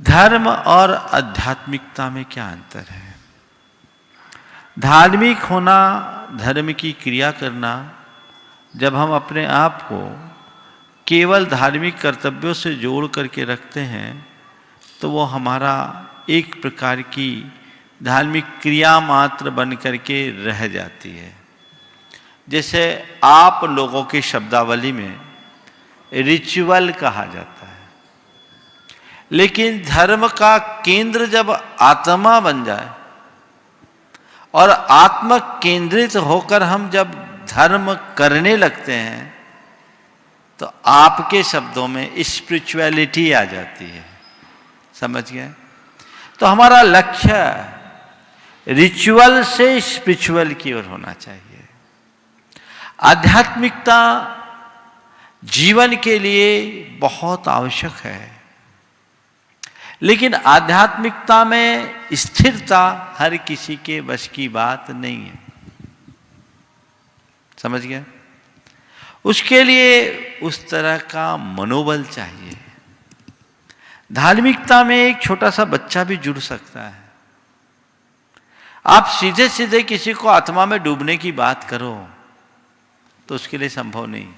धर्म और आध्यात्मिकता में क्या अंतर है? धार्मिक होना, धर्म की क्रिया करना, जब हम अपने आप को केवल धार्मिक कर्तव्यों से जोड़ करके रखते हैं तो वो हमारा एक प्रकार की धार्मिक क्रिया मात्र बन करके रह जाती है। जैसे आप लोगों की शब्दावली में रिचुअल कहा जाता है, लेकिन धर्म का केंद्र जब आत्मा बन जाए और आत्म केंद्रित होकर हम जब धर्म करने लगते हैं तो आपके शब्दों में स्पिरिचुअलिटी आ जाती है। समझ गए? तो हमारा लक्ष्य रिचुअल से स्पिरिचुअल की ओर होना चाहिए। आध्यात्मिकता जीवन के लिए बहुत आवश्यक है, लेकिन आध्यात्मिकता में स्थिरता हर किसी के बस की बात नहीं है। समझ गया? उसके लिए उस तरह का मनोबल चाहिए। धार्मिकता में एक छोटा सा बच्चा भी जुड़ सकता है। आप सीधे सीधे किसी को आत्मा में डूबने की बात करो तो उसके लिए संभव नहीं।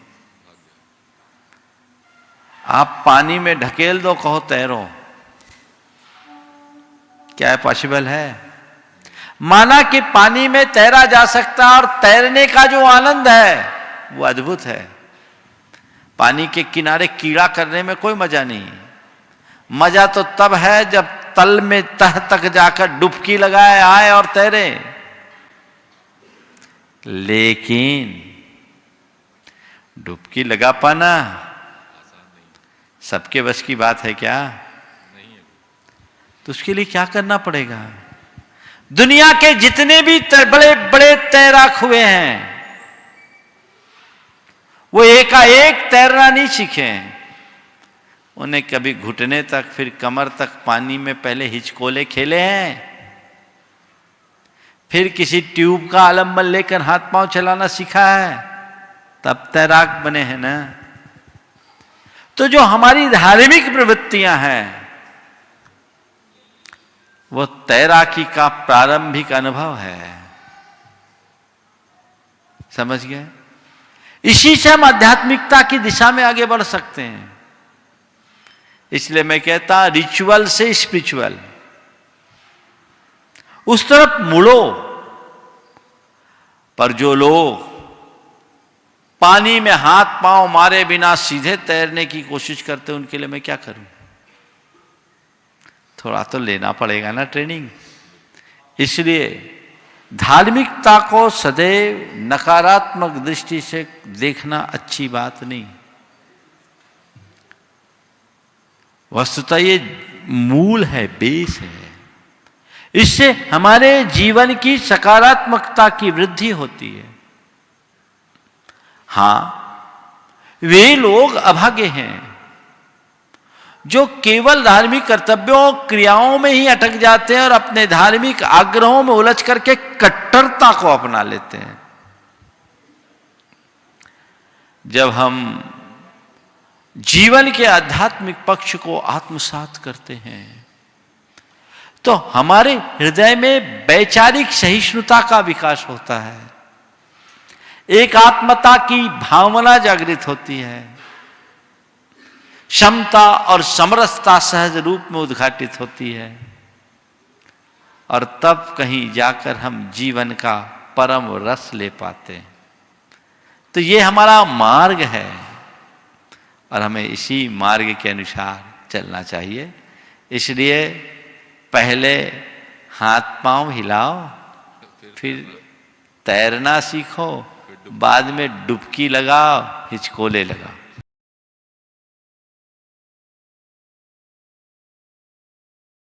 आप पानी में ढकेल दो, कहो तैरो, क्या है? पॉसिबल है? माना कि पानी में तैरा जा सकता है और तैरने का जो आनंद है वो अद्भुत है। पानी के किनारे कीड़ा करने में कोई मजा नहीं। मजा तो तब है जब तल में तह तक जाकर डुबकी लगाए आए और तैरे। लेकिन डुबकी लगा पाना सबके बस की बात है क्या? तो उसके लिए क्या करना पड़ेगा? दुनिया के जितने भी बड़े बड़े तैराक हुए हैं वो एकाएक तैरना नहीं सीखे। उन्हें कभी घुटने तक फिर कमर तक पानी में पहले हिचकोले खेले हैं, फिर किसी ट्यूब का आलम्बन लेकर हाथ पांव चलाना सीखा है, तब तैराक बने हैं ना। तो जो हमारी धार्मिक प्रवृत्तियां हैं वो तैराकी का प्रारंभिक अनुभव है। समझ गए? इसी से हम आध्यात्मिकता की दिशा में आगे बढ़ सकते हैं। इसलिए मैं कहता रिचुअल से स्पिरिचुअल, उस तरफ मुड़ो। पर जो लोग पानी में हाथ पांव मारे बिना सीधे तैरने की कोशिश करते हैं उनके लिए मैं क्या करूं? थोड़ा तो लेना पड़ेगा ना ट्रेनिंग। इसलिए धार्मिकता को सदैव नकारात्मक दृष्टि से देखना अच्छी बात नहीं। वस्तुतः ये मूल है, बेस है। इससे हमारे जीवन की सकारात्मकता की वृद्धि होती है। हां, वे लोग अभागे हैं जो केवल धार्मिक कर्तव्यों क्रियाओं में ही अटक जाते हैं और अपने धार्मिक आग्रहों में उलझ करके कट्टरता को अपना लेते हैं। जब हम जीवन के आध्यात्मिक पक्ष को आत्मसात करते हैं तो हमारे हृदय में वैचारिक सहिष्णुता का विकास होता है, एकात्मता की भावना जागृत होती है, क्षमता और समरसता सहज रूप में उद्घाटित होती है, और तब कहीं जाकर हम जीवन का परम रस ले पाते हैं। तो ये हमारा मार्ग है और हमें इसी मार्ग के अनुसार चलना चाहिए। इसलिए पहले हाथ पांव हिलाओ, फिर तैरना सीखो, बाद में डुबकी लगाओ, हिचकोले लगाओ।